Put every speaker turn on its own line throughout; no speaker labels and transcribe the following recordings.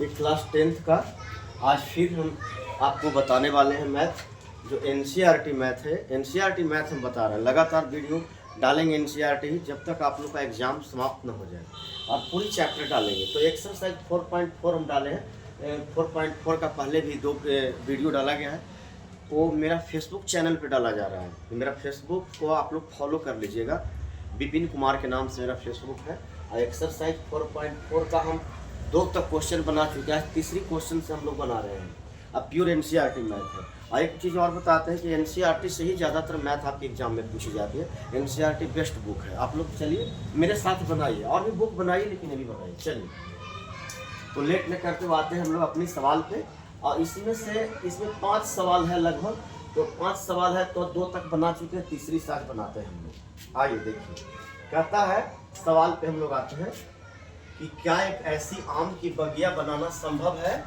एक class 10th का आज फिर हम आपको बताने वाले हैं मैथ, जो एनसीईआरटी मैथ है। एनसीईआरटी मैथ हम बता रहे हैं, लगातार वीडियो डालेंगे एनसीईआरटी जब तक आप लोग का एग्ज़ाम समाप्त न हो जाए, और पूरी चैप्टर डालेंगे। तो एक्सरसाइज 4.4 हम डाले हैं। 4.4 का पहले भी 2 वीडियो डाला गया है, वो मेरा फेसबुक चैनल पे डाला जा रहा है। मेरा फेसबुक को आप लोग फॉलो कर लीजिएगा, विपिन कुमार के नाम से मेरा फेसबुक है। और एक्सरसाइज 4.4 का हम 2 तक क्वेश्चन बना चुके हैं, तीसरी क्वेश्चन से हम लोग बना रहे हैं। अब प्योर एनसीईआरटी मैथ है। और एक चीज़ और बताते हैं कि एनसीईआरटी से ही ज़्यादातर मैथ आपके एग्जाम में पूछी जाती है। एनसीईआरटी बेस्ट बुक है। आप लोग चलिए मेरे साथ बनाइए, और भी बुक बनाइए लेकिन अभी बनाइए। चलिए तो लेट न करते हुए आते हैं हम लोग अपनी सवाल पे। और इसमें 5 सवाल है लगभग। तो 5 सवाल है तो 2 तक बना चुके हैं, तीसरी साथ बनाते हैं हम लोग। आइए देखिए, कहता है सवाल पे हम लोग आते हैं कि क्या एक ऐसी आम की बगिया बनाना संभव है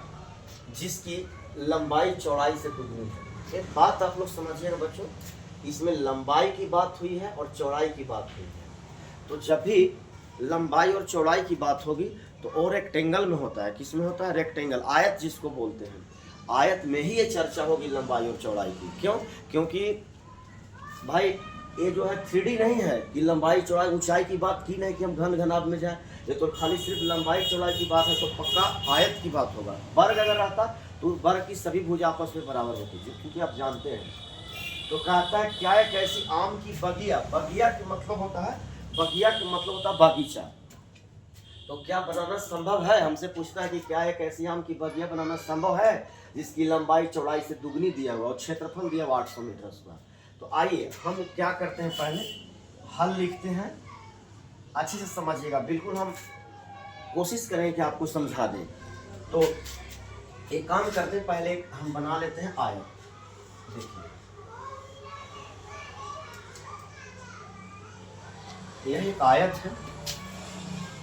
जिसकी लंबाई चौड़ाई से दुगनी है। एक बात आप लोग समझिए ना बच्चों, इसमें लंबाई की बात हुई है और चौड़ाई की बात हुई है। तो जब भी लंबाई और चौड़ाई की बात होगी तो और रेक्टेंगल में होता है। किस में होता है? रेक्टेंगल, आयत जिसको बोलते हैं। आयत में ही ये चर्चा होगी लंबाई और चौड़ाई की। क्यों? क्योंकि भाई ये जो है 3D नहीं है कि लंबाई चौड़ाई ऊंचाई की बात की नहीं कि हम घन घनाभ में जाए। ये तो खाली सिर्फ लंबाई चौड़ाई की बात है, तो पक्का आयत की बात होगा। वर्ग अगर रहता तो वर्ग की सभी भुजा आपस में बराबर होती है, क्योंकि आप जानते हैं। तो कहता है क्या एक ऐसी आम की बगिया, बगिया का मतलब होता है, बगिया का मतलब होता है बागीचा। तो क्या बनाना संभव है? हमसे पूछता है कि क्या एक ऐसी आम की बगिया बनाना संभव है जिसकी लंबाई चौड़ाई से दुगनी दिया हुआ और क्षेत्रफल दिया हुआ 800 मीटर स्क्वायर। तो आइए हम क्या करते हैं, पहले हल लिखते हैं। अच्छे से समझिएगा, बिल्कुल हम कोशिश करें कि आपको समझा दें। तो एक काम करते हैं, पहले हम बना लेते हैं आयत। देखिए यह एक आयत है,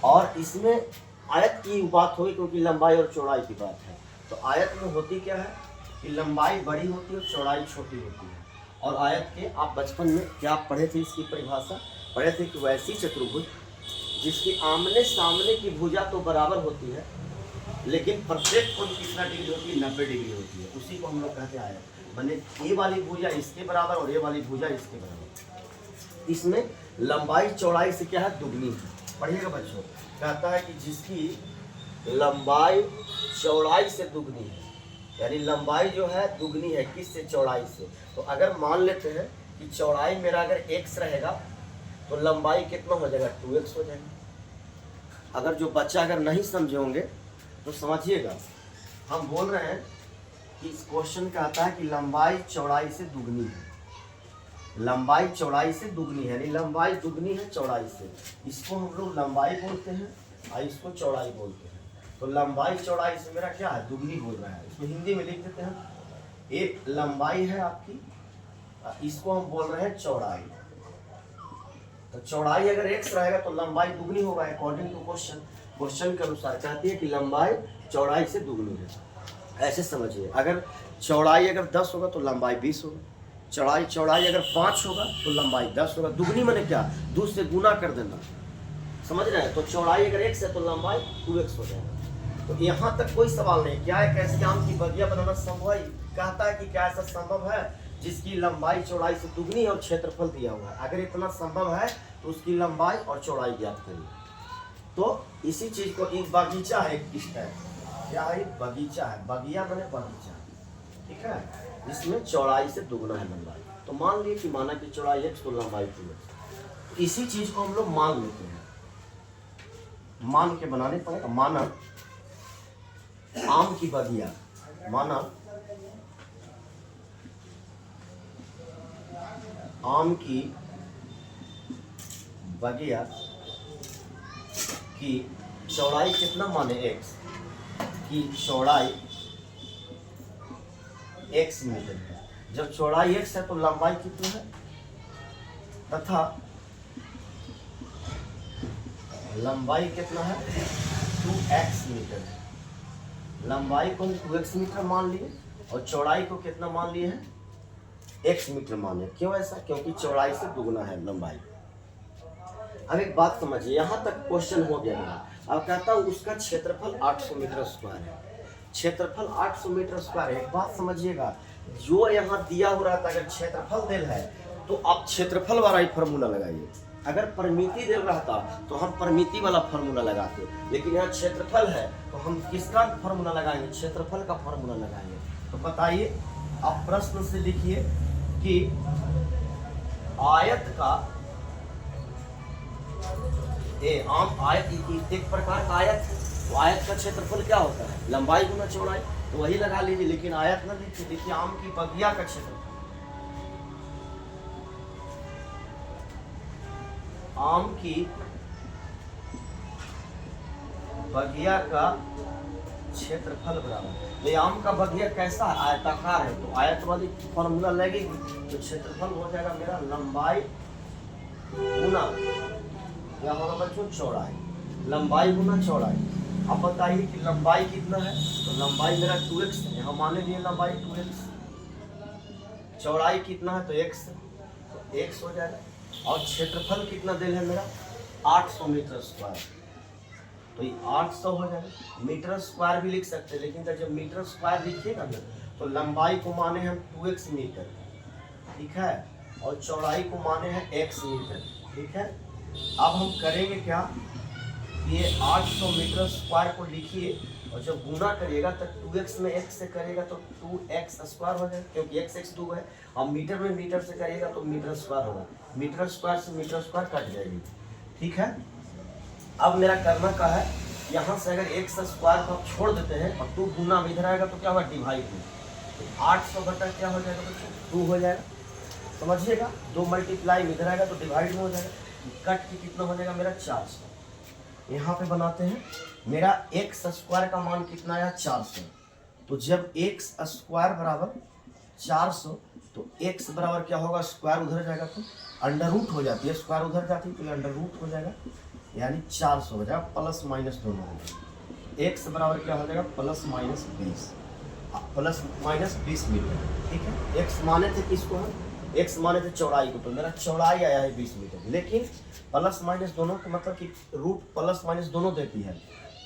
और इसमें आयत की बात होगी क्योंकि लंबाई और चौड़ाई की बात है। तो आयत में होती क्या है कि लंबाई बड़ी होती है और चौड़ाई छोटी होती है। और आयत के आप बचपन में क्या पढ़े थे, इसकी परिभाषा पढ़े थे कि वैसी चतुर्भुज जिसकी आमने सामने की भुजा तो बराबर होती है, लेकिन प्रत्येक कोण कितना डिग्री होती है? 90 डिग्री होती है। उसी को हम लोग कहते हैं आयत। माने ये वाली भुजा इसके बराबर और ये वाली भुजा इसके बराबर। इसमें लंबाई चौड़ाई से क्या है? दुगनी है। पढ़िएगा बच्चों, कहता है कि जिसकी लंबाई चौड़ाई से दुगनी है, यानी लंबाई जो है दुगनी है किससे? चौड़ाई से। तो अगर मान लेते हैं कि चौड़ाई मेरा अगर x रहेगा तो लंबाई कितना हो जाएगा? 2x हो जाएगा। अगर जो बच्चा अगर नहीं समझे होंगे तो समझिएगा, हम बोल रहे हैं कि इस क्वेश्चन का आता है कि लंबाई चौड़ाई से दुगनी है। लंबाई चौड़ाई से दुगनी है, यानी लंबाई दुगनी है चौड़ाई से। इसको हम लोग लंबाई बोलते हैं और इसको चौड़ाई बोलते हैं। तो लंबाई चौड़ाई से मेरा क्या है? दुगनी बोल रहा है। इसको हिंदी में लिख देते हैं। एक लंबाई है आपकी, इसको हम बोल रहे हैं चौड़ाई। तो चौड़ाई अगर x रहेगा तो लंबाई दुगनी होगा अकॉर्डिंग टू क्वेश्चन। क्वेश्चन के अनुसार कहती है कि लंबाई चौड़ाई से दुगनी है। ऐसे समझिए, अगर चौड़ाई अगर 10 होगा तो लंबाई 20 होगा। चौड़ाई अगर 5 होगा तो लंबाई 10 होगा। दुगनी मैंने क्या? 2 से गुना कर देना, समझ रहे हैं? तो चौड़ाई अगर x है तो लंबाई 2x हो जाएगा। तो यहाँ तक कोई सवाल नहीं। क्या एक ऐसी आम की बगिया बनाना संभव है? कहता है कि क्या ऐसा संभव है जिसकी लंबाई चौड़ाई से दुगनी और क्षेत्रफल दिया हुआ है। अगर इतना संभव है तो उसकी लंबाई और चौड़ाई ज्ञात करिए। तो इसी चीज को एक बागीचा है, एक किस टाइप क्या है? बगीचा है। बगिया मैंने बगीचा, ठीक है। इसमें चौड़ाई से दुगना है लंबाई। तो मान लिए कि माना कि चौड़ाई x तो लंबाई 2x। इसी चीज को हम लोग मान लेते हैं, मान के बनाने पड़ेगा। माना आम की बगिया, माना आम की बगिया की चौड़ाई कितना माने? x की चौड़ाई x मीटर है। जब चौड़ाई x है तो लंबाई कितनी है? तथा लंबाई कितना है? 2x मीटर है। लंबाई को 2x मीटर मान लिए और चौड़ाई को कितना मान लिए हैं? x मीटर माने। क्यों ऐसा? क्योंकि चौड़ाई से दुगना है लंबाई। अब एक बात समझिए, यहाँ तक क्वेश्चन हो गया है। अब कहता हूँ उसका क्षेत्रफल 800 मीटर स्क्वायर है, क्षेत्रफल 800 मीटर स्क्वायर है। एक बात समझिएगा, जो यहाँ दिया हो रहा था अगर क्षेत्रफल दिल है तो आप क्षेत्रफल वाला ही फार्मूला लगाइए। अगर परिमिति दिल रहा था तो हम परिमिति वाला फार्मूला लगाते, लेकिन यहाँ क्षेत्रफल है तो हम किसका फार्मूला लगाएंगे? क्षेत्रफल का फार्मूला लगाएंगे। तो बताइए, आप प्रश्न से लिखिए कि आयत का आम आयत एक प्रकार का आयत है, तो आयत का क्षेत्रफल क्या होता है? लंबाई गुना चौड़ाई, तो वही लगा लीजिए, लेकिन आयत ना लिखिए। देखिए आम की बगिया का क्षेत्रफल, आम की बगिया का क्षेत्रफल बराबर, ये आम का बगिया कैसा है? आयताकार है, तो आयत वाली फॉर्मूला लगेगी, तो क्षेत्रफल हो जाएगा मेरा लंबाई गुना क्या होगा बच्चों? चौड़ाई, लंबाई गुना चौड़ाई। अब बताइए कि लंबाई कितना है? तो लंबाई मेरा 2x है, यहाँ माने लिए लंबाई 2x, चौड़ाई कितना है? तो x, तो x हो जाएगा। और क्षेत्रफल कितना दिल है मेरा? 800 मीटर स्क्वायर, तो ये 800 हो जाएगा। मीटर स्क्वायर भी लिख सकते हैं, लेकिन जब मीटर स्क्वायर लिखिएगा ना तो लंबाई को माने हम 2x मीटर, ठीक है, और चौड़ाई को माने हैं x मीटर, ठीक है। अब हम करेंगे क्या, ये 800 मीटर स्क्वायर को लिखिए और जब गुना करिएगा तो 2x में x से करेगा तो 2x स्क्वायर हो जाएगा, क्योंकि x 2 है। अब मीटर में मीटर से करिएगा तो मीटर स्क्वायर होगा, मीटर स्क्वायर से मीटर स्क्वायर कट जाएगी, ठीक है। अब मेरा करना क्या है, यहाँ से अगर x स्क्वायर को आप छोड़ देते हैं और 2 गुना इधर आएगा तो क्या होगा? डिवाइड में, तो 800 बटा क्या हो जाएगा बच्चों? 2 हो जाएगा, समझिएगा। 2 मल्टीप्लाई में इधर आएगा तो डिवाइड में हो जाएगा, कट के कितना हो जाएगा मेरा? 400। यहाँ पे बनाते हैं, मेरा x स्क्वायर का मान कितना आया? 400। तो जब x स्क्वायर बराबर 400 तो x बराबर क्या होगा? स्क्वायर उधर जाएगा तो अंडर रूट हो जाती है, स्क्वायर उधर जाती है तो ये अंडर रूट हो जाएगा, यानी 400 हो जाएगा, प्लस माइनस दोनों हो जाएगा। x बराबर क्या हो जाएगा? प्लस माइनस 20 मीटर, ठीक है। x माने थे किसको हम? x माने थे चौड़ाई को, तो मेरा चौड़ाई आया है 20 मीटर, लेकिन प्लस माइनस दोनों का मतलब कि रूट प्लस माइनस दोनों देती है,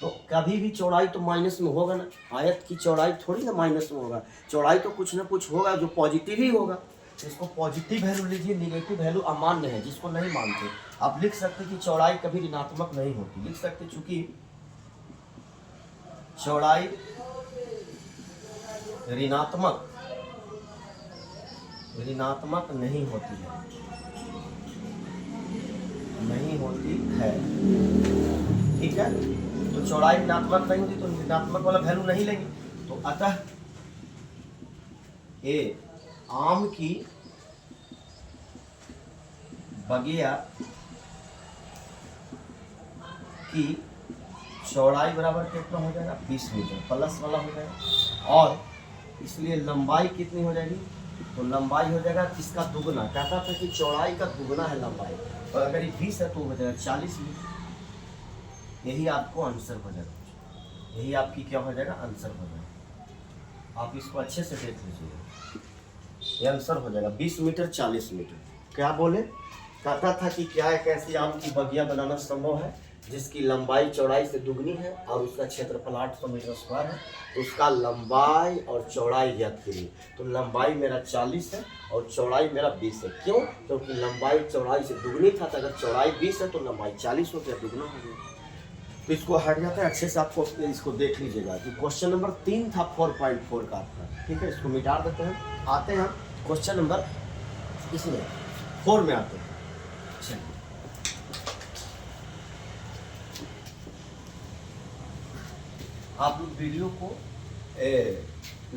तो कभी भी चौड़ाई तो माइनस में होगा ना, आयत की चौड़ाई थोड़ी ना माइनस में होगा, चौड़ाई तो कुछ ना कुछ होगा जो पॉजिटिव ही होगा। इसको पॉजिटिव वैल्यू लीजिए, निगेटिव वैल्यू अमान्य है, जिसको नहीं मानते आप लिख सकते कि चौड़ाई कभी ऋणात्मक नहीं होती, लिख सकते चूंकि चौड़ाई ऋणात्मक नहीं होती है, ठीक है। तो चौड़ाई ऋणात्मक नहीं होती तो ऋणात्मक वाला वैल्यू नहीं लेंगे, तो अतः ए आम की बगिया की चौड़ाई बराबर कितना हो जाएगा? 20 मीटर, प्लस वाला हो जाएगा, और इसलिए लंबाई कितनी हो जाएगी? तो लंबाई हो जाएगा इसका दुगना, कहता था कि चौड़ाई का दुगना है लंबाई, और अगर ये 20 है तो हो जाएगा 40 मीटर। यही आपको आंसर हो जाएगा, यही आपकी क्या हो जाएगा? आंसर हो जाएगा। आप इसको अच्छे से देख लीजिएगा, ये आंसर हो जाएगा 20 मीटर 40 मीटर। क्या बोले? कहता था कि क्या एक ऐसी आम की बगिया बनाना संभव है जिसकी लंबाई चौड़ाई से दुगनी है और उसका क्षेत्रफल 800 मीटर स्क्वायर है, तो उसका लंबाई और चौड़ाई ज्ञात कीजिए। तो लंबाई मेरा 40 है और चौड़ाई मेरा 20 है, क्यों? क्योंकि लंबाई चौड़ाई से दुगनी था, तो अगर चौड़ाई 20 है तो लंबाई 40 हो गया, दुगना हो गया। तो इसको हट जाता है, अच्छे से आपको इसको देख लीजिएगा कि क्वेश्चन नंबर 3 था 4.4 का आपका, ठीक है। इसको मिटा देते हैं, आते हैं क्वेश्चन नंबर इसमें 4 में आते हैं। चलिए, आप लोग वीडियो को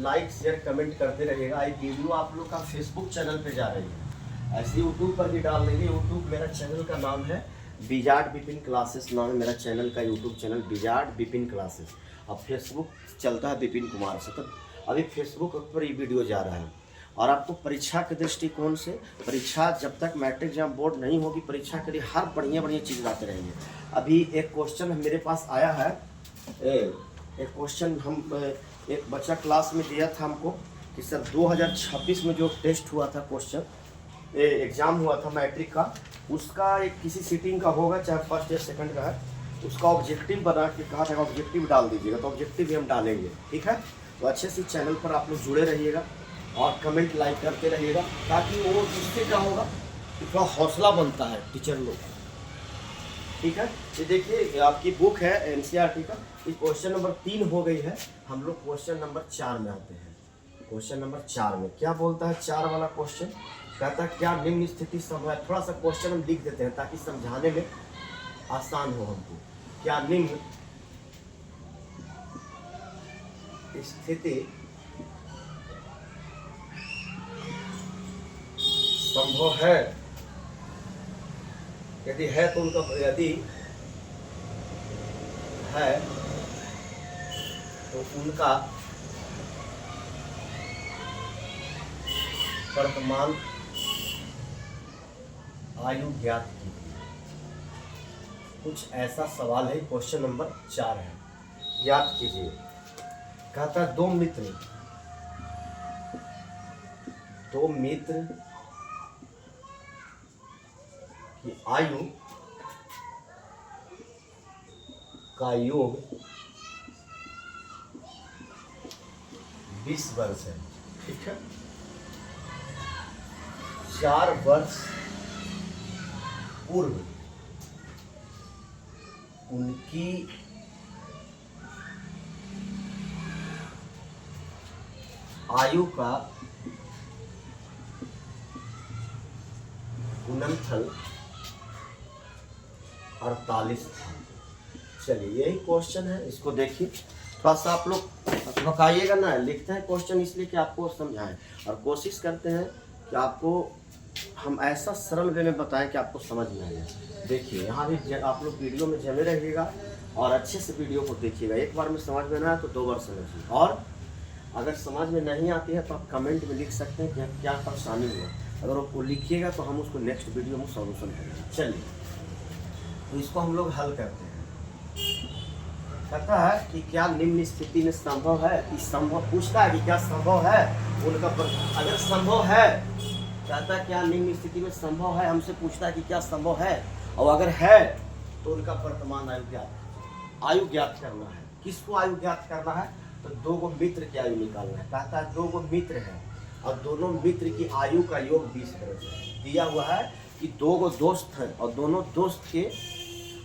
लाइक शेयर कमेंट करते रहिएगा। ये वीडियो आप लोग का फेसबुक चैनल पे जा रही है, ऐसे यूट्यूब पर भी डाल देंगे। यूट्यूब मेरा चैनल का नाम है बिजार्ड बिपिन क्लासेस, नाम है मेरा चैनल का, यूट्यूब चैनल बिजार्ड बिपिन क्लासेस। अब फेसबुक चलता है बिपिन कुमार से, तो अभी फेसबुक पर ये वीडियो जा रहा है। और आपको परीक्षा के दृष्टिकोण से, परीक्षा जब तक मैट्रिक एग्जाम बोर्ड नहीं होगी, परीक्षा के लिए हर बढ़िया चीज़ लाते रहेंगे। अभी एक क्वेश्चन मेरे पास आया है, एक क्वेश्चन हम एक बच्चा क्लास में दिया था हमको कि सर 2026 में जो टेस्ट हुआ था, क्वेश्चन एग्ज़ाम हुआ था मैट्रिक का, उसका एक किसी सीटिंग का होगा, चाहे फर्स्ट या सेकंड का है, उसका ऑब्जेक्टिव बना के कहा था ऑब्जेक्टिव डाल दीजिएगा, तो ऑब्जेक्टिव भी हम डालेंगे, ठीक है। तो अच्छे से चैनल पर आप लोग जुड़े रहिएगा और कमेंट लाइक करते रहिएगा, ताकि वो इससे क्या होगा कि थोड़ा हौसला बनता है टीचर लोग, ठीक है। ये देखिए आपकी बुक है एनसीईआरटी का, इस क्वेश्चन नंबर 3 हो गई है, हम लोग क्वेश्चन नंबर 4 में आते हैं। क्वेश्चन नंबर 4 में क्या बोलता है, 4 वाला क्वेश्चन कहता है क्या निम्न स्थिति संभव है। थोड़ा सा क्वेश्चन हम लिख देते हैं ताकि समझाने में आसान हो हमको। क्या निम्न स्थिति संभव है, यदि है तो उनका, यदि है तो उनका वर्तमान आयु ज्ञात कीजिए। कुछ ऐसा सवाल है, क्वेश्चन नंबर 4 है, ज्ञात कीजिए। कहता है दो मित्र की आयु का योग 20 वर्ष है, ठीक है। 4 वर्ष पूर्व उनकी आयु का गुणनफल 48 था। चलिए यही क्वेश्चन है, इसको देखिए। थोड़ा सा आप लोग रुकाइएगा ना, लिखते हैं क्वेश्चन इसलिए कि आपको समझाएं, और कोशिश करते हैं कि आपको हम ऐसा सरल वे में बताएं कि आपको समझ में आ जाए। देखिए यहाँ भी आप लोग वीडियो में जमे रहिएगा और अच्छे से वीडियो को देखिएगा। एक बार में समझ में ना आए तो 2 बार समझिए, और अगर समझ में नहीं आती है तो आप कमेंट में लिख सकते हैं कि क्या परेशानी हुआ। अगर आपको लिखिएगा तो हम उसको नेक्स्ट वीडियो में सॉल्यूशन करेंगे। चलिए तो इसको हम लोग हल करते हैं। कहता है कि क्या निम्न स्थिति में संभव है, कि संभव पूछता है कि क्या संभव है उनका, अगर संभव है, कहता है क्या निम्न स्थिति में संभव है, हमसे पूछता है कि क्या संभव है, और अगर है तो उनका वर्तमान आयु ज्ञात करना है। किसको आयु ज्ञात करना है, तो 2 गो मित्र की आयु निकालना है। कहता है 2 गो मित्र है और दोनों मित्र की आयु का योग 20 वर्ष है। दिया हुआ है कि 2 गो दोस्त हैं और दोनों दोस्त के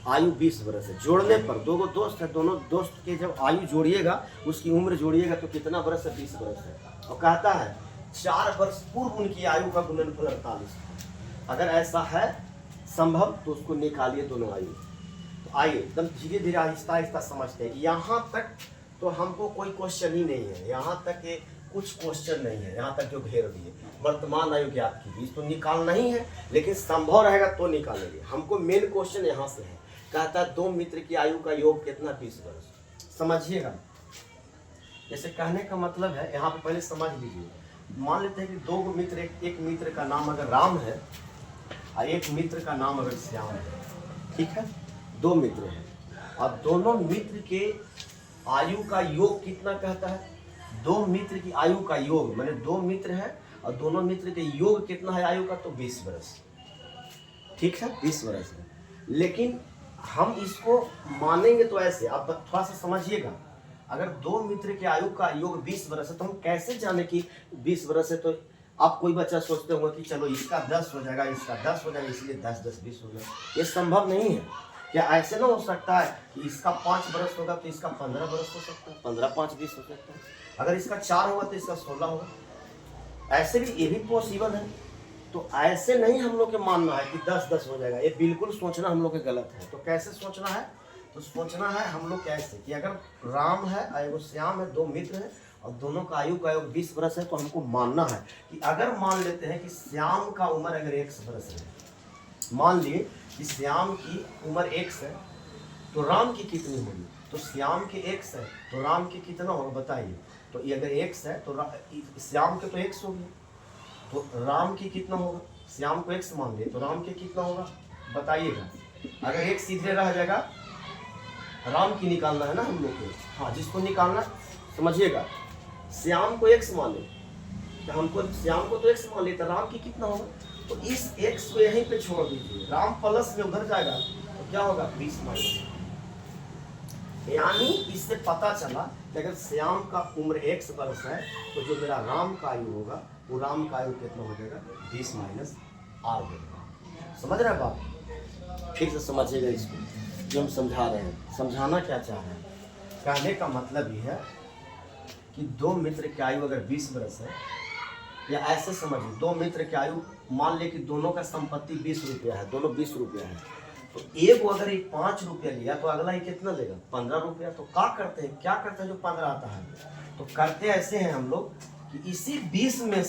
आयु 20 वर्ष है। जोड़ने पर 2 गो दोस्त है, दोनों दोस्त के जब आयु जोड़िएगा, उसकी उम्र जोड़िएगा तो कितना वर्ष है, 20 वर्ष है। और कहता है 4 वर्ष पूर्व उनकी आयु का गुणनफल 48 है। अगर ऐसा है संभव तो उसको निकालिए दोनों आयु। तो आइए एकदम धीरे धीरे आहिस्ता आहिस्ता समझते हैं। यहाँ तक तो हमको कोई क्वेश्चन ही नहीं है, यहाँ तक के कुछ क्वेश्चन नहीं है, यहाँ तक जो घेर दिए। वर्तमान आयु ज्ञात कीजिए, इसको निकालना ही है, लेकिन संभव रहेगा तो निकालेंगे। हमको मेन क्वेश्चन यहाँ से है। कहता है 2 मित्र की आयु का योग कितना, 20 वर्ष। समझिएगा, जैसे कहने का मतलब है, यहाँ पे पहले समझ लीजिए। मान लेते हैं कि 2 मित्र, एक मित्र का नाम अगर राम है और एक मित्र का नाम अगर श्याम है, ठीक है। 2 मित्र हैं और दोनों मित्र के आयु का योग कितना कहता है, 2 मित्र की आयु का योग, माने 2 मित्र हैं और दोनों मित्र के योग कितना है आयु का, तो 20 वर्ष, ठीक है, 20 वर्ष है। लेकिन हम इसको मानेंगे तो ऐसे, आप थोड़ा सा समझिएगा। अगर 2 मित्र के आयु का योग 20 वर्ष है तो हम कैसे जाने कि 20 वर्ष है। तो आप कोई बच्चा सोचते होंगे कि चलो इसका 10 हो जाएगा, इसका 10 हो जाएगा, इसलिए 10 10 20 हो जाएगा। ये संभव नहीं है। क्या ऐसे ना हो सकता है कि इसका 5 वर्ष होगा तो इसका 15 वर्ष हो सकता है, 15 5 20 हो सकता है। अगर इसका 4 होगा तो इसका 16 होगा। ऐसे भी ये भी पॉसिबल है। तो ऐसे नहीं हम लोग के मानना है कि 10 10 हो जाएगा। ये बिल्कुल सोचना हम लोग के गलत है। तो कैसे सोचना है, तो सोचना है हम लोग कैसे कि अगर राम है और एगो श्याम है, 2 मित्र हैं और दोनों का आयु का योग 20 वर्ष है, तो हमको मानना है कि अगर मान लेते हैं कि श्याम का उम्र अगर 1 वर्ष है, मान लिए कि श्याम की उम्र 1 है, तो राम की कितनी होगी, तो श्याम के 1 है तो राम के कितना होगा बताइए। तो ये अगर 1 है तो श्याम के तो 1 हो गया, तो राम की कितना होगा, श्याम को 1 मान लिए तो राम के कितना होगा बताइएगा। अगर 1 सीधे रह जाएगा, राम की निकालना है ना हम लोग को। हाँ, जिसको निकालना समझिएगा। श्याम को 1 मान ले तो हमको, श्याम को तो 1 मान ले तो राम की कितना होगा, तो इस 1 को यहीं पे छोड़ दीजिए। राम प्लस में उधर जाएगा तो क्या होगा, 20 माइनस। यानी इससे पता चला कि अगर श्याम का उम्र x वर्ष है तो जो मेरा राम का आयु होगा वो राम का आयु कितना हो जाएगा 20 माइनस आर होगा। समझ रहे हैं बात? फिर से समझिएगा इसको जो हम समझा रहे हैं। समझाना क्या चाह रहे हैं, कहने का मतलब ये है कि दो मित्र की आयु अगर 20 वर्ष है, या ऐसे समझिए दो मित्र की आयु मान ले कि दोनों का संपत्ति 20 रुपया है, दोनों 20 रुपया है, तो एक अगर ये 5 रुपया लिया तो अगला ही कितना लेगा 15 रुपया। तो क्या करते हैं जो 15 आता है, तो करते ऐसे हैं हम लोग कि इसी 20 में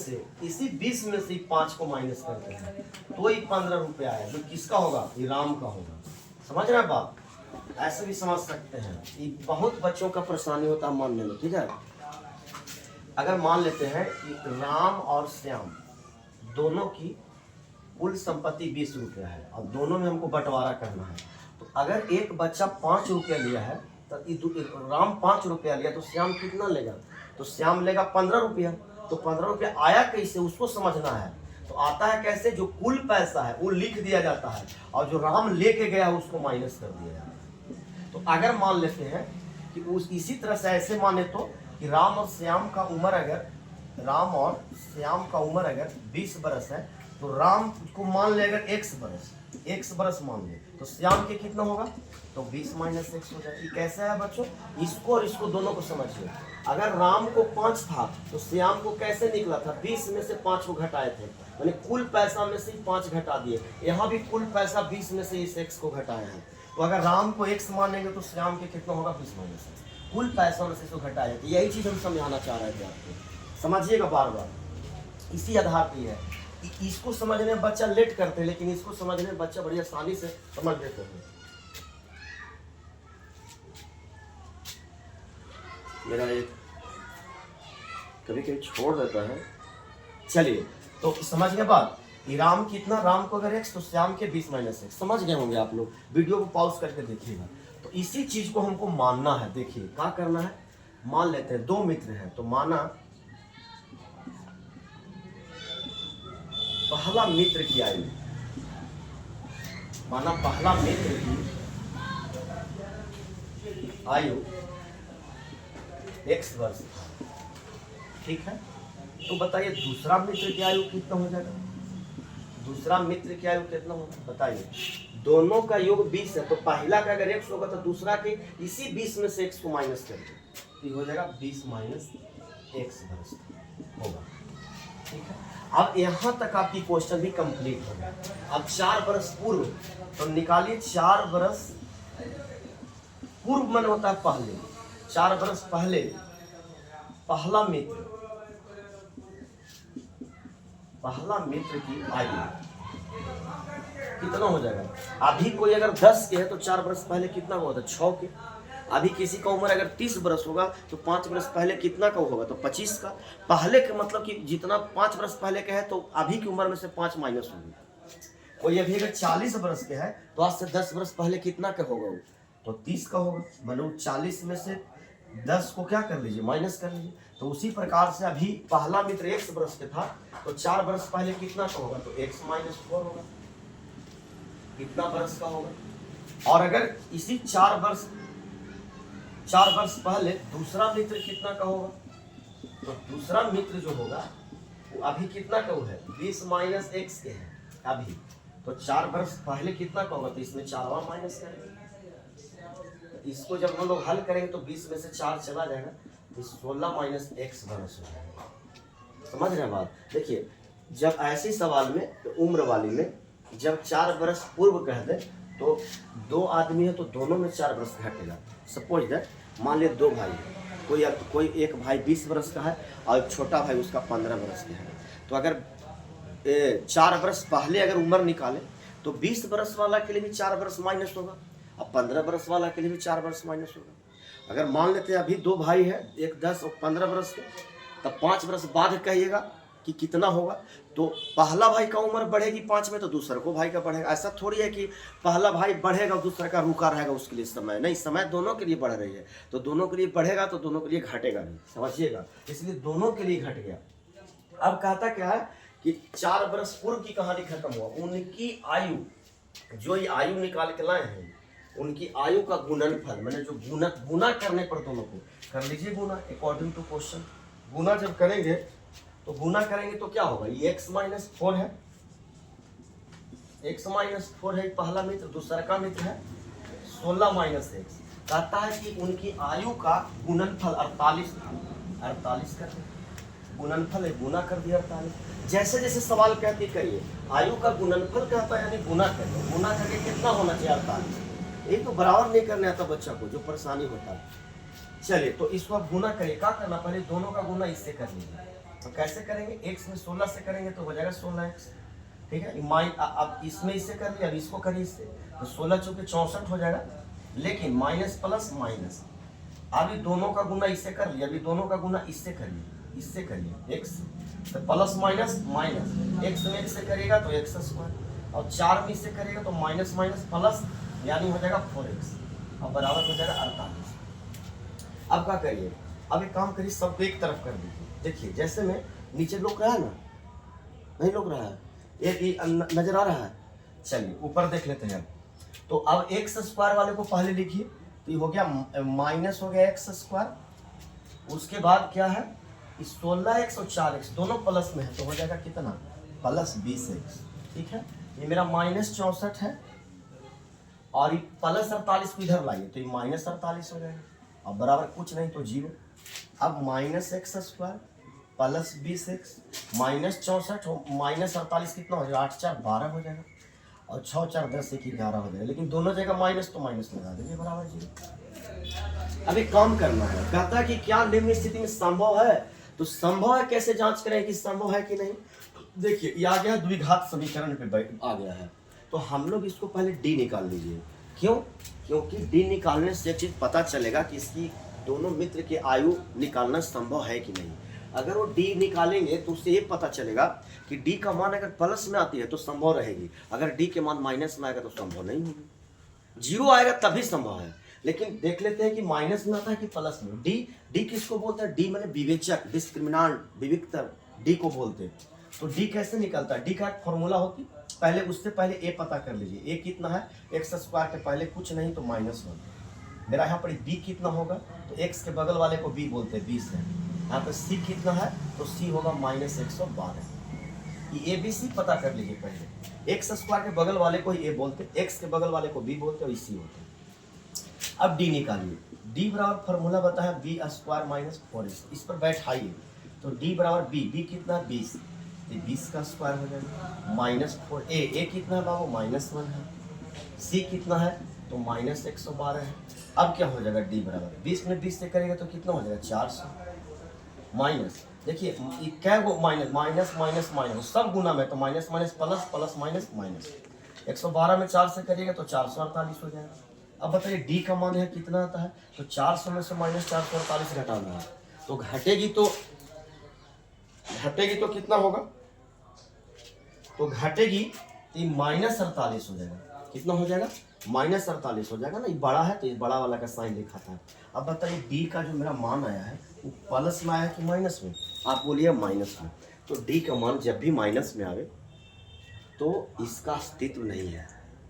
से 5 को माइनस करते हैं तो ये 15 रुपया आया, जो किसका होगा, ये राम का होगा। समझ रहे हैं बात? ऐसे भी समझ सकते हैं। ये बहुत बच्चों का परेशानी होता है मानने में, ठीक है। अगर मान लेते हैं कि राम और श्याम दोनों की कुल संपत्ति 20 रुपया है और दोनों में हमको बंटवारा करना है, तो अगर एक बच्चा 5 रुपया लिया है तो राम 5 रुपया लिया तो श्याम कितना लेगा, तो श्याम लेगा 15 रुपया। तो 15 रुपया आया कैसे उसको समझना है। तो आता है कैसे, जो कुल पैसा है वो लिख दिया जाता है और जो राम लेके गया है उसको माइनस कर दिया जाता है। तो अगर मान लेते हैं कि इसी तरह से ऐसे माने तो कि राम और श्याम का उम्र अगर 20 बरस है तो राम को मान ले अगर x बरस मान ले तो श्याम के कितना होगा, तो 20 माइनस x हो जाएगा। कैसा है बच्चों, इसको और इसको दोनों को समझिए। अगर राम को 5 था तो श्याम को कैसे निकला था, 20 में से 5 को घटाए थे, यानी कुल पैसा में से 5 घटा दिए। यहाँ भी कुल पैसा 20 में से इस x को घटाए हैं, तो अगर राम को x मानेंगे तो श्याम के कितना होगा 20 माइनस x, कुल पैसा में से इसको घटाया। तो यही चीज़ हम समझाना चाह रहे थे आपको, समझिएगा बार बार। इसी आधार पर है, इसको समझने में बच्चा लेट करते हैं लेकिन इसको समझने में बच्चा बड़ी आसानी से समझ लेते हैं। मेरा एक कभी कभी छोड़ देता है। चलिए तो समझ गए बात, राम कितना, राम को अगर x तो श्याम के 20 माइनस x। समझ गए होंगे आप लोग, वीडियो को पॉज करके देखिएगा। तो इसी चीज को हमको मानना है। देखिए क्या करना है, मान लेते हैं 2 मित्र हैं, तो माना पहला मित्र की आयु, x वर्ष, ठीक है। तो बताइए दूसरा मित्र की आयु कितना हो जाएगा, दूसरा मित्र की आयु कितना होगा बताइए। दोनों का योग 20 है, तो पहला का अगर x होगा तो दूसरा के इसी 20 में से x को माइनस करके ये हो जाएगा 20 माइनस x वर्ष होगा, ठीक है। अब यहाँ तक आपकी क्वेश्चन भी कंप्लीट हो गया। अब 4 वर्ष पूर्व, तो निकालिए 4 वर्ष पूर्व मन होता है पहले, 4 वर्ष पहले पहला मित्र की आयु कितना हो जाएगा। अभी कोई अगर 10 के है तो 4 वर्ष पहले कितना का होता है 6 के। अभी किसी का उम्र अगर 30 वर्ष होगा तो 5 वर्ष पहले कितना का होगा, तो 25 का। पहले के मतलब कि जितना 5 वर्ष पहले के है तो अभी की उम्र में से 5 माइनस होगी। कोई अभी अगर 40 वर्ष के है तो आज से 10 वर्ष पहले कितना का होगा, तो 30 का होगा। मतलब 40 में से 10 को क्या कर लीजिए, माइनस कर लीजिए। तो उसी प्रकार से अभी पहला मित्र x वर्ष के था तो 4 वर्ष पहले कितना का होगा, तो x माइनस 4 होगा, कितना वर्ष का होगा। और अगर इसी 4 वर्ष पहले दूसरा मित्र कितना का होगा, तो दूसरा मित्र जो होगा वो अभी कितना का है 20 माइनस x के है अभी, तो 4 वर्ष पहले कितना का होगा, तो इसमें 4वां माइनस करेंगे। इसको जब हम लोग हल करेंगे तो 20 में से 4 चला जाएगा तो 16 माइनस x वर्ष हो जाएगा। समझ रहे हैं बात। देखिए जब ऐसे सवाल में तो उम्र वाली में जब 4 वर्ष पूर्व कह दे तो 2 आदमी है तो दोनों में 4 वर्ष घटेगा। सपोज दैट मान लिया 2 भाई है, कोई एक भाई 20 वर्ष का है और छोटा भाई उसका 15 वर्ष का है। तो अगर 4 वर्ष पहले अगर उम्र निकाले तो 20 वर्ष वाला के लिए भी 4 वर्ष माइनस होगा और 15 वर्ष वाला के लिए भी 4 वर्ष माइनस होगा। अगर मान लेते हैं अभी 2 भाई है, एक 10 और 15 वर्ष के, तब 5 वर्ष बाद कहिएगा कि कितना होगा। तो पहला भाई का उम्र बढ़ेगी 5 में तो दूसरे को भाई का बढ़ेगा। ऐसा थोड़ी है कि पहला भाई बढ़ेगा और दूसरा का रुका रहेगा उसके लिए समय, नहीं, समय दोनों के लिए बढ़ रही है। तो दोनों के लिए बढ़ेगा तो दोनों के लिए घटेगा नहीं, समझिएगा। इसलिए दोनों के लिए घट गया। अब कहता क्या है कि 4 वर्ष पूर्व की कहानी खत्म हुआ, उनकी आयु जो ये आयु निकाल के लाए हैं उनकी आयु का गुणनफल, मैंने जो गुना करने पर दोनों को कर लीजिए गुना अकॉर्डिंग टू क्वेश्चन। गुना जब करेंगे तो गुना करेंगे तो क्या होगा, ये x माइनस 4 है, x माइनस 4 है पहला मित्र, दूसरा का मित्र है 16 माइनस एक्स। कहता है कि उनकी आयु का गुणनफल 48 था, 48 कर दिया गुणनफल है, गुना कर दिया 48। जैसे जैसे सवाल कहती करिए आयु का गुणनफल कहता है यानी गुना करिए, गुना करके कितना होना चाहिए 48। ये तो बराबर नहीं करने आता बच्चा को, जो परेशानी होता है। चलिए तो इसको आप गुना करिए, क्या करना, पहले दोनों का गुना इससे कर लीजिए। तो कैसे करेंगे, x में 16 से करेंगे तो हो जाएगा 16x, ठीक है। अब इसमें इससे कर लिया, अब इसको करिए इससे, तो 16 चौके 64 हो जाएगा। लेकिन माइनस प्लस माइनस, अभी दोनों का गुना इससे कर लिया, अभी दोनों का गुना इससे करिए, इससे करिए x, तो प्लस माइनस माइनस, x में x से करिएगा तो x स्क्वायर, और 4 में इससे करिएगा तो माइनस माइनस प्लस, यानी हो जाएगा 4x, और बराबर हो जाएगा 48। अब क्या करिए, अब एक काम करिए, सबको एक तरफ कर दीजिए। देखिए जैसे में नीचे लोग रहा है ना, नहीं लोग रहा है, एक नजर आ रहा है। चलिए ऊपर देख लेते हैं। तो अब एक्स स्क्वायर वाले को पहले लिखिए, तो ये हो गया माइनस हो गया एक्स स्क्वायर, उसके बाद क्या है 16x और 4x दोनों प्लस में है, तो हो जाएगा कितना प्लस 20x, ठीक है। ये मेरा माइनस 64 है, और ये प्लस 48 को इधर लाइए तो ये माइनस 48 हो जाएगा, अब बराबर कुछ नहीं तो 0। अब minus x square plus 20x minus 64 minus 48 कितना हो जाएगा, 8 4 12 हो जाएगा, और 6 4 10 1 11 हो जाएगा। लेकिन दोनों जगह माइनस तो माइनस लगा देंगे, बराबर 0। अभी काम करना है, कहता है कि क्या निम्न स्थिति में संभव है, तो संभव है कैसे जांच करें कि संभव है कि नहीं। देखिए ये आ गया द्विघात समीकरण पे आ गया है, तो हम लोग इसको पहले डी निकाल लीजिए। क्यों, क्योंकि डी निकालने से एक चीज पता चलेगा कि इसकी दोनों मित्र की आयु निकालना संभव है कि नहीं। अगर वो डी निकालेंगे तो उससे ये पता चलेगा कि डी का मान अगर प्लस में आती है तो संभव रहेगी, अगर डी के मान माइनस में आएगा तो संभव नहीं होगी, 0 आएगा तभी संभव है। लेकिन देख लेते हैं कि माइनस में आता है कि प्लस में। डी किसको बोलते हैं, डी माने विवेचक, डिस्क्रिमिनांट, विविक्तर, डी को बोलते हैं। तो डी कैसे निकलता है, डी का एक फॉर्मूला होती, पहले उससे पहले ए पता कर लीजिए। ए कितना है, एक्स स्क्वायर के पहले कुछ नहीं तो -1। मेरा यहाँ पर बी कितना होगा, तो एक्स के बगल वाले को बी बोलते हैं 20 है। यहाँ पर सी कितना है, तो सी होगा -112। ये ए बी सी पता कर लीजिए पहले। एक्स स्क्वायर के बगल वाले को ए बोलते, एक्स के बगल वाले को बी बोलते और सी होते। अब डी निकालिए, डी बराबर फॉर्मूला बताया बी स्क्वायर माइनस 4x, इस पर बैठाइए तो डी बराबर बी कितना है 20, 20 का स्क्वायर हो जाएगा -4। ए कितना है बाबू -1 है, सी कितना है तो -112 है। अब क्या हो जाएगा डी बराबर 20 में 20 से करेंगे तो कितना हो जाएगा 400 माइनस, देखिए क्या वो माइनस सब गुना में, तो minus minus plus plus minus minus, 112 में 4 से करिएगा तो 448 हो जाएगा। अब बताइए डी का मान है कितना आता है, तो 400 में से -448 घटाना है, तो घटेगी तो कितना होगा, तो घटेगी तो -48 हो जाएगा। कितना हो जाएगा -48 हो जाएगा ना, ये बड़ा है तो ये बड़ा वाला का साइन लिखा था। अब बताइए डी का जो मेरा मान आया है वो प्लस में आया कि माइनस में, आप बोलिए माइनस में। तो डी का मान जब भी माइनस में आवे तो इसका अस्तित्व नहीं है,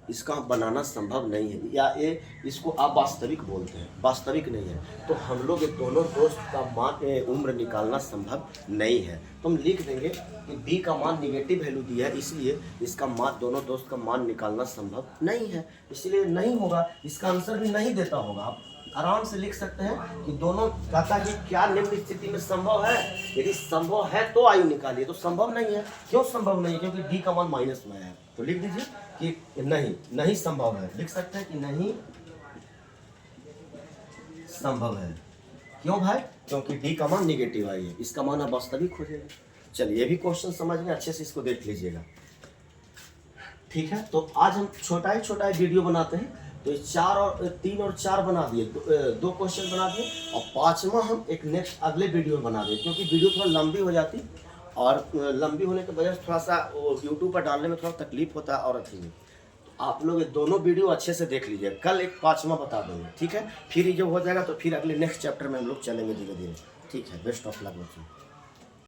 इसका बनाना संभव नहीं है, या ये इसको अवास्तविक बोलते हैं, वास्तविक नहीं है। तो हम लोग दोनों दोस्त का मान उम्र निकालना संभव नहीं है, तो हम लिख देंगे कि डी का मान निगेटिव वैल्यू दिया है, इसलिए इसका मान दोनों दोस्त का मान निकालना संभव नहीं है, इसलिए नहीं होगा। इसका आंसर भी नहीं देता होगा, आप आराम से लिख सकते हैं कि दोनों कहता है कि क्या निम्न स्थिति में संभव है, यदि संभव है तो आयु निकालिए, तो संभव नहीं है। क्यों संभव नहीं है, क्योंकि डी का मान माइनस में है, तो लिख दीजिए कि नहीं संभव है, लिख सकते हैं कि नहीं संभव है। क्यों भाई, क्योंकि डी का मान निगेटिव आई है, इसका मान वास्तविक हो जाएगा। चलिए ये भी क्वेश्चन समझ में अच्छे से, इसको देख लीजिएगा, ठीक है। तो आज हम छोटा ही वीडियो बनाते हैं, तो 3 और 4 बना दिए, 2 क्वेश्चन बना दिए, और 5वां हम एक नेक्स्ट अगले वीडियो में बना दिए, क्योंकि वीडियो थोड़ा लंबी हो जाती, और लंबी होने की वजह से थोड़ा सा यूट्यूब पर डालने में थोड़ा तकलीफ होता है और अथी में। तो आप लोग ये दोनों वीडियो अच्छे से देख लीजिए, कल एक 5वां बता देंगे, ठीक है। फिर ये जो हो जाएगा तो फिर अगले नेक्स्ट चैप्टर में हम लोग चलेंगे धीरे धीरे, ठीक है। बेस्ट ऑफ लक बच्चों।